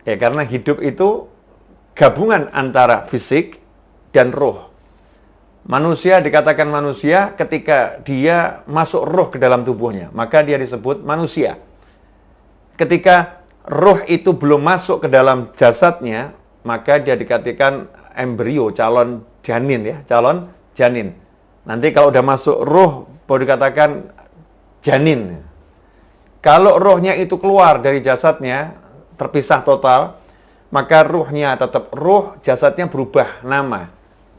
Ya, karena hidup itu gabungan antara fisik dan roh. Manusia dikatakan manusia ketika dia masuk roh ke dalam tubuhnya, maka dia disebut manusia. Ketika roh itu belum masuk ke dalam jasadnya, maka dia dikatakan embrio, calon janin ya, calon janin. Nanti kalau udah masuk roh, baru dikatakan janin. Kalau rohnya itu keluar dari jasadnya, terpisah total, maka ruhnya tetap roh, jasadnya berubah nama.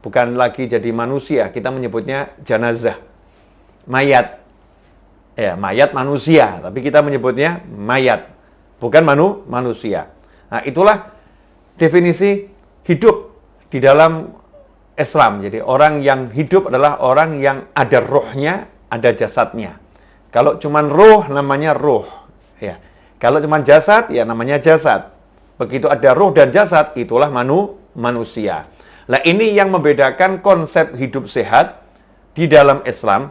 Bukan lagi jadi manusia, kita menyebutnya jenazah, mayat. Ya, mayat manusia, tapi kita menyebutnya mayat, bukan manusia. Nah, itulah definisi hidup di dalam Islam. Jadi orang yang hidup adalah orang yang ada rohnya, ada jasadnya. Kalau cuman roh namanya roh, ya. Kalau cuman jasad ya namanya jasad. Begitu ada roh dan jasad, itulah manusia. Nah, ini yang membedakan konsep hidup sehat di dalam Islam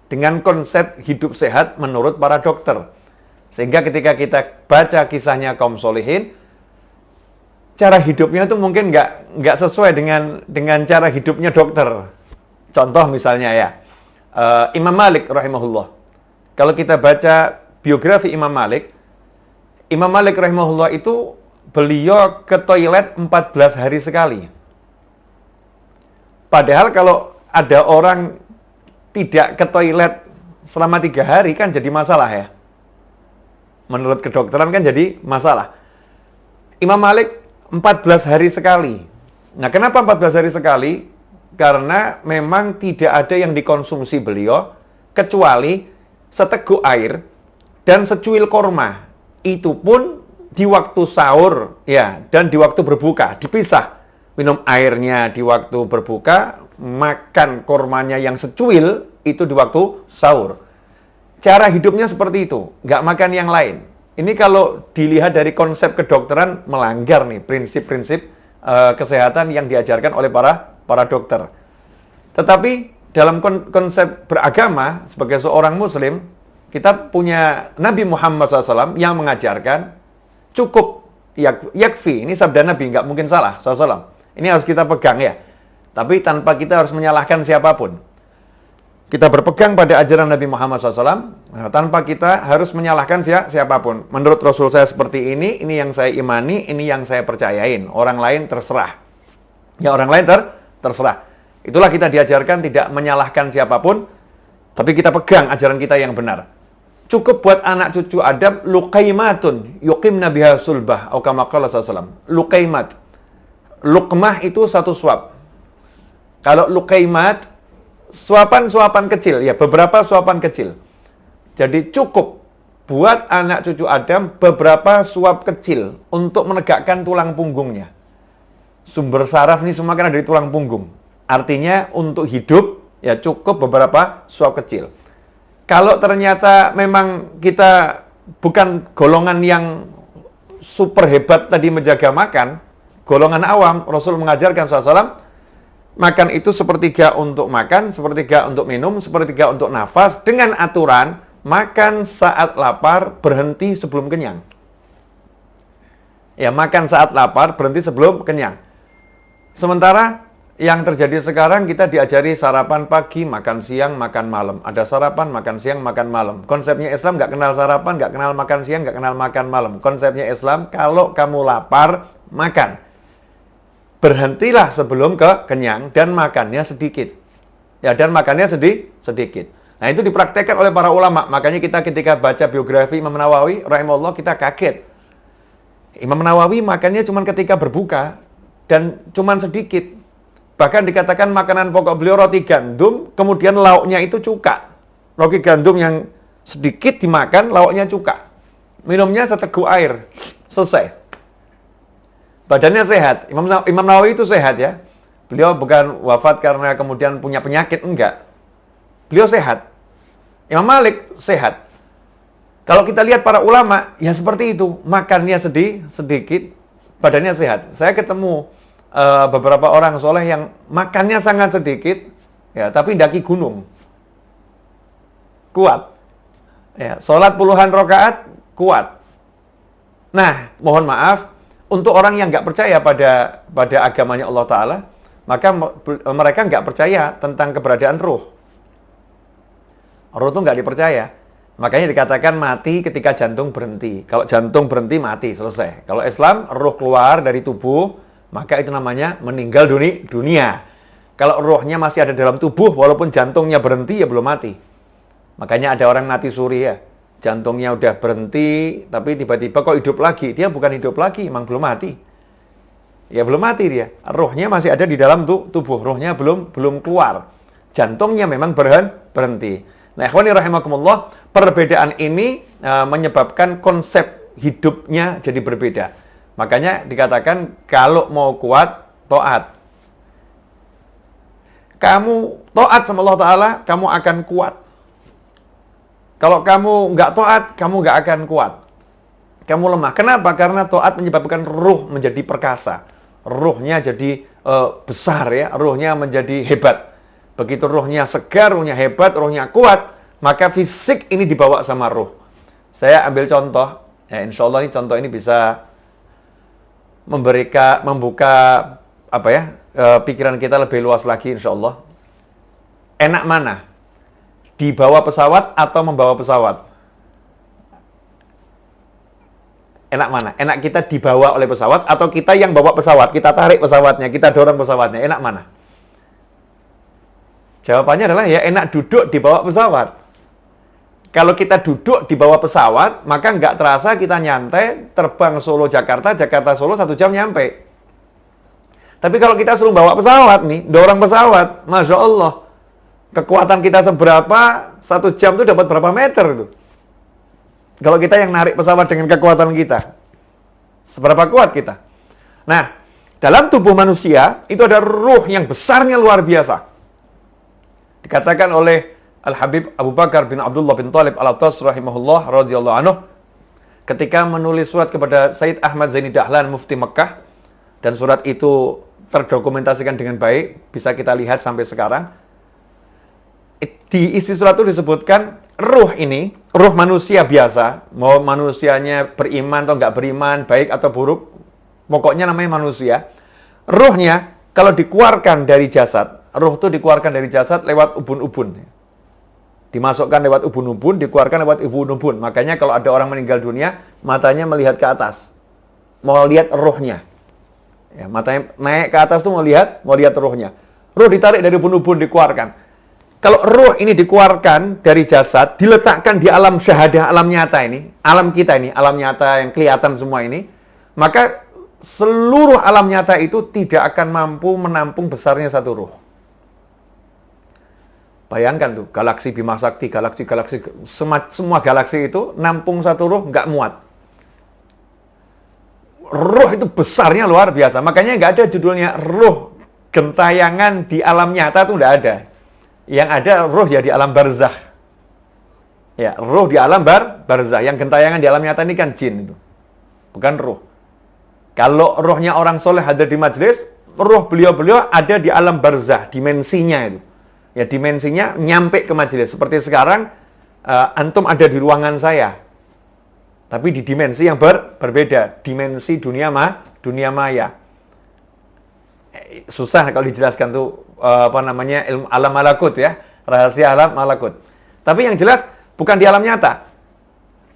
dengan konsep hidup sehat menurut para dokter. Sehingga ketika kita baca kisahnya kaum solihin, cara hidupnya itu mungkin nggak sesuai dengan cara hidupnya dokter. Contoh misalnya ya, Imam Malik rahimahullah. Kalau kita baca biografi Imam Malik rahimahullah itu beliau ke toilet 14 hari sekali. Padahal kalau ada orang tidak ke toilet selama 3 hari kan jadi masalah ya. Menurut kedokteran kan jadi masalah. Imam Malik 14 hari sekali. Nah, kenapa 14 hari sekali? Karena memang tidak ada yang dikonsumsi beliau kecuali seteguk air dan secuil korma. Itu pun di waktu sahur ya, dan di waktu berbuka dipisah. Minum airnya di waktu berbuka, makan kormanya yang secuil itu di waktu sahur. Cara hidupnya seperti itu, nggak makan yang lain. Ini kalau dilihat dari konsep kedokteran melanggar nih prinsip-prinsip kesehatan yang diajarkan oleh para dokter. Tetapi dalam konsep beragama sebagai seorang Muslim, kita punya Nabi Muhammad SAW yang mengajarkan cukup yakfi. Ini sabda Nabi, nggak mungkin salah SAW. Ini harus kita pegang ya. Tapi tanpa kita harus menyalahkan siapapun. Kita berpegang pada ajaran Nabi Muhammad SAW, tanpa kita harus menyalahkan siapapun. Menurut Rasul saya seperti ini yang saya imani, ini yang saya percayain. Orang lain terserah. Ya, orang lain terserah. Itulah kita diajarkan tidak menyalahkan siapapun, tapi kita pegang ajaran kita yang benar. Cukup buat anak cucu Adam, luqaimatun, yuqimna biha sulbah, atau kama qala sallallahu. Luqaimat. Luqmah itu satu suap. Kalau luqaimat, suapan-suapan kecil, ya beberapa suapan kecil. Jadi cukup buat anak cucu Adam beberapa suap kecil untuk menegakkan tulang punggungnya. Sumber saraf ini semua kan ada di tulang punggung. Artinya untuk hidup ya cukup beberapa suap kecil. Kalau ternyata memang kita bukan golongan yang super hebat tadi menjaga makan, golongan awam, Rasul mengajarkan SAW, makan itu sepertiga untuk makan, sepertiga untuk minum, sepertiga untuk nafas, dengan aturan makan saat lapar, berhenti sebelum kenyang. Ya, makan saat lapar, berhenti sebelum kenyang. Sementara yang terjadi sekarang, kita diajari sarapan pagi, makan siang, makan malam. Ada sarapan, makan siang, makan malam. Konsepnya Islam nggak kenal sarapan, nggak kenal makan siang, nggak kenal makan malam. Konsepnya Islam, kalau kamu lapar, makan. Berhentilah sebelum kenyang dan makannya sedikit. Ya, dan makannya sedikit. Nah, itu dipraktekkan oleh para ulama. Makanya kita ketika baca biografi Imam Nawawi rahimahullah, kita kaget. Imam Nawawi makannya cuma ketika berbuka dan cuma sedikit. Bahkan dikatakan makanan pokok beliau roti gandum, kemudian lauknya itu cuka. Roti gandum yang sedikit dimakan, lauknya cuka. Minumnya seteguk air. Selesai. Badannya sehat. Imam Nawawi itu sehat ya. Beliau bukan wafat karena kemudian punya penyakit, enggak. Beliau sehat. Imam Malik sehat. Kalau kita lihat para ulama, ya seperti itu. Makannya sedikit, badannya sehat. Saya ketemu beberapa orang soleh yang makannya sangat sedikit, ya, tapi daki gunung. Kuat. Ya, sholat puluhan rakaat, kuat. Nah, mohon maaf, untuk orang yang nggak percaya pada agamanya Allah Ta'ala, maka mereka nggak percaya tentang keberadaan ruh. Ruh itu nggak dipercaya. Makanya dikatakan mati ketika jantung berhenti. Kalau jantung berhenti, mati, selesai. Kalau Islam, ruh keluar dari tubuh, maka itu namanya meninggal dunia. Kalau ruhnya masih ada dalam tubuh, walaupun jantungnya berhenti, ya belum mati. Makanya ada orang mati suri ya. Jantungnya udah berhenti, tapi tiba-tiba kok hidup lagi. Dia bukan hidup lagi, emang belum mati. Ya belum mati dia. Ruhnya masih ada di dalam tubuh. Ruhnya belum keluar. Jantungnya memang berhenti. Nah, ikhwani rahimakumullah, perbedaan ini menyebabkan konsep hidupnya jadi berbeda. Makanya dikatakan kalau mau kuat, taat. Kamu taat sama Allah Ta'ala, kamu akan kuat. Kalau kamu nggak taat, kamu nggak akan kuat. Kamu lemah. Kenapa? Karena taat menyebabkan ruh menjadi perkasa. Ruhnya jadi besar ya, ruhnya menjadi hebat. Begitu ruhnya segar, ruhnya hebat, ruhnya kuat, maka fisik ini dibawa sama ruh. Saya ambil contoh, ya insya Allah ini contoh ini bisa membuka pikiran kita lebih luas lagi insya Allah. Enak mana? Dibawa pesawat atau membawa pesawat? Enak mana? Enak kita dibawa oleh pesawat atau kita yang bawa pesawat? Kita tarik pesawatnya, kita dorong pesawatnya. Enak mana? Jawabannya adalah ya enak duduk di bawah pesawat. Kalau kita duduk di bawah pesawat, maka nggak terasa kita nyantai, terbang Solo Jakarta, Jakarta Solo 1 jam nyampe. Tapi kalau kita suruh bawa pesawat nih, dorong pesawat, Masya Allah, kekuatan kita seberapa, 1 jam itu dapat berapa meter itu. Kalau kita yang narik pesawat dengan kekuatan kita, seberapa kuat kita. Nah, dalam tubuh manusia, itu ada ruh yang besarnya luar biasa. Dikatakan oleh Al-Habib Abu Bakar bin Abdullah bin Talib Al-Attas rahimahullah radhiyallahu anhu ketika menulis surat kepada Sayyid Ahmad Zaini Dahlan Mufti Mekah, dan surat itu terdokumentasikan dengan baik, bisa kita lihat sampai sekarang. Di isi surat itu disebutkan ruh ini, ruh manusia biasa, mau manusianya beriman atau nggak beriman, baik atau buruk, pokoknya namanya manusia. Ruhnya kalau dikeluarkan dari jasad, ruh itu dikeluarkan dari jasad lewat ubun-ubun. Dimasukkan lewat ubun-ubun, dikeluarkan lewat ubun-ubun. Makanya kalau ada orang meninggal dunia, matanya melihat ke atas. Mau lihat ruhnya. Ya, matanya naik ke atas tuh mau lihat ruhnya. Ruh ditarik dari ubun-ubun, dikeluarkan. Kalau ruh ini dikeluarkan dari jasad, diletakkan di alam syahadah, alam nyata ini, alam kita ini, alam nyata yang kelihatan semua ini, maka seluruh alam nyata itu tidak akan mampu menampung besarnya satu ruh. Bayangkan tuh, galaksi Bima Sakti, galaksi-galaksi, semua galaksi itu nampung satu ruh nggak muat. Ruh itu besarnya luar biasa. Makanya nggak ada judulnya ruh gentayangan di alam nyata tuh nggak ada. Yang ada ruh ya di alam barzakh. Ya, ruh di alam barzakh. Yang gentayangan di alam nyata ini kan jin itu. Bukan ruh. Kalau ruhnya orang soleh hadir di majelis, ruh beliau-beliau ada di alam barzakh, dimensinya itu. Ya, dimensinya nyampe ke majelis. Seperti sekarang, antum ada di ruangan saya. Tapi di dimensi yang berbeda. Dimensi dunia maya. Susah kalau dijelaskan tuh, ilmu alam malakut ya. Rahasia alam malakut. Tapi yang jelas, bukan di alam nyata.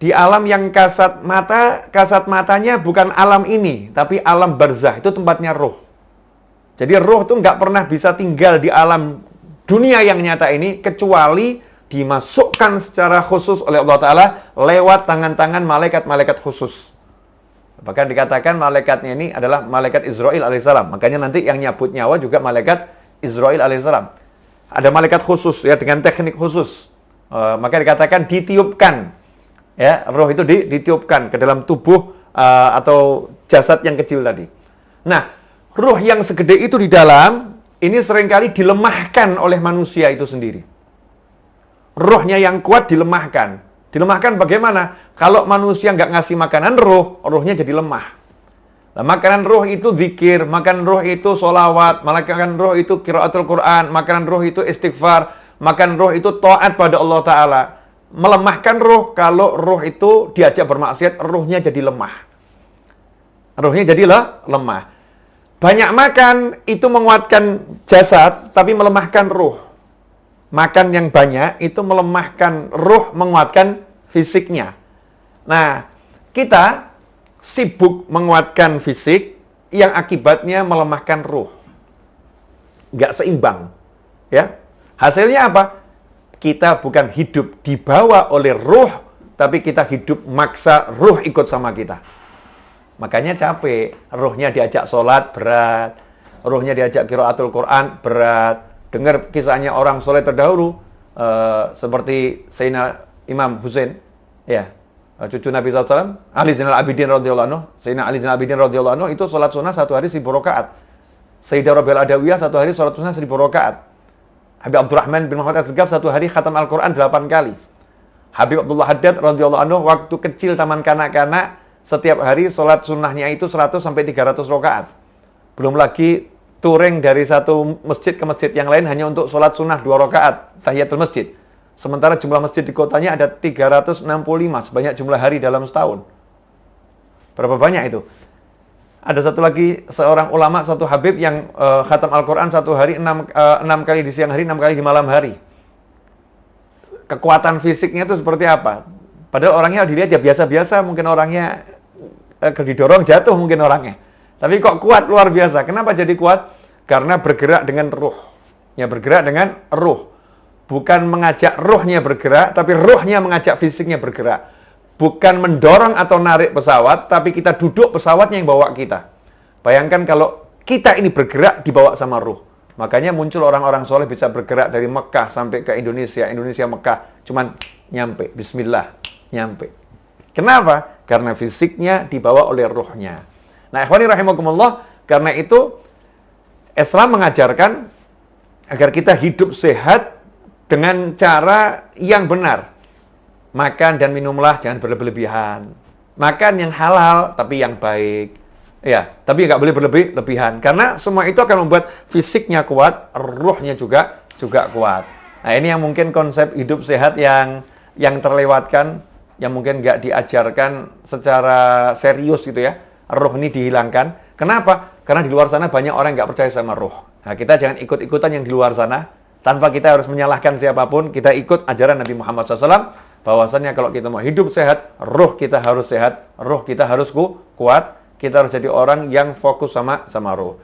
Di alam yang kasat matanya bukan alam ini. Tapi alam barzakh, itu tempatnya ruh. Jadi ruh tuh nggak pernah bisa tinggal di alam dunia yang nyata ini, kecuali dimasukkan secara khusus oleh Allah Ta'ala lewat tangan-tangan malaikat-malaikat khusus. Bahkan dikatakan malaikatnya ini adalah malaikat Israil alaihissalam. Makanya nanti yang nyabut nyawa juga malaikat Israil alaihissalam. Ada malaikat khusus ya, dengan teknik khusus. Maka dikatakan ditiupkan. Ya, roh itu ditiupkan ke dalam tubuh atau jasad yang kecil tadi. Nah, roh yang segede itu di dalam, ini seringkali dilemahkan oleh manusia itu sendiri. Rohnya yang kuat dilemahkan. Dilemahkan bagaimana? Kalau manusia nggak ngasih makanan roh, rohnya jadi lemah. Nah, makanan roh itu zikir, makanan roh itu sholawat, makanan roh itu qiraatul Quran, makanan roh itu istighfar, makanan roh itu taat pada Allah Ta'ala. Melemahkan roh, kalau roh itu diajak bermaksiat, rohnya jadi lemah. Ruhnya jadi lemah. Banyak makan itu menguatkan jasad, tapi melemahkan ruh. Makan yang banyak itu melemahkan ruh, menguatkan fisiknya. Nah, kita sibuk menguatkan fisik yang akibatnya melemahkan ruh. Nggak seimbang. Ya. Hasilnya apa? Kita bukan hidup dibawa oleh ruh, tapi kita hidup maksa ruh ikut sama kita. Makanya capek, ruhnya diajak sholat, berat. Ruhnya diajak qiraatul Quran, berat. Dengar kisahnya orang soleh terdahulu, seperti Sayyidina Imam Husain, ya, cucu Nabi SAW, Ali Zainal Abidin radhiyallahu anhu. Sayyidina Ali Zainal Abidin radhiyallahu anhu itu sholat sunnah 1 hari 1000 rakaat. Sayyidah Rabi'ah Adawiyah 1 hari sholat sunnah 1000 rakaat. Habib Abdurrahman bin Muhammad Asgaf 1 hari khatam Al-Quran 8 kali. Habib Abdullah Haddad radhiyallahu anhu waktu kecil taman kanak-kanak, setiap hari sholat sunnahnya itu 100 sampai 300 rakaat. Belum lagi touring dari satu masjid ke masjid yang lain hanya untuk sholat sunnah 2 rakaat, tahiyatul masjid. Sementara jumlah masjid di kotanya ada 365, sebanyak jumlah hari dalam setahun. Berapa banyak itu? Ada satu lagi, seorang ulama, satu habib yang khatam Al-Quran 1 hari 6 kali di siang hari, 6 kali di malam hari. Kekuatan fisiknya itu seperti apa? Padahal orangnya dilihat ya biasa-biasa, mungkin orangnya didorong jatuh mungkin orangnya. Tapi kok kuat luar biasa. Kenapa jadi kuat? Karena bergerak dengan ruh. Ya, bergerak dengan ruh. Bukan mengajak ruhnya bergerak, tapi ruhnya mengajak fisiknya bergerak. Bukan mendorong atau narik pesawat, tapi kita duduk pesawatnya yang bawa kita. Bayangkan kalau kita ini bergerak dibawa sama ruh. Makanya muncul orang-orang soleh bisa bergerak dari Mekah sampai ke Indonesia. Indonesia Mekah, cuman nyampe. Bismillah, nyampe. Kenapa? Karena fisiknya dibawa oleh ruhnya. Nah, ikhwani rahimakumullah, karena itu Islam mengajarkan agar kita hidup sehat dengan cara yang benar. Makan dan minumlah jangan berlebihan. Makan yang halal tapi yang baik. Ya, tapi nggak boleh berlebihan. Karena semua itu akan membuat fisiknya kuat, ruhnya juga kuat. Nah, ini yang mungkin konsep hidup sehat yang terlewatkan, yang mungkin nggak diajarkan secara serius gitu ya. Ruh ini dihilangkan. Kenapa? Karena di luar sana banyak orang yang nggak percaya sama ruh. Nah, kita jangan ikut-ikutan yang di luar sana. Tanpa kita harus menyalahkan siapapun, kita ikut ajaran Nabi Muhammad SAW. Bahwasannya kalau kita mau hidup sehat, ruh kita harus sehat, ruh kita harus kuat. Kita harus jadi orang yang fokus sama ruh.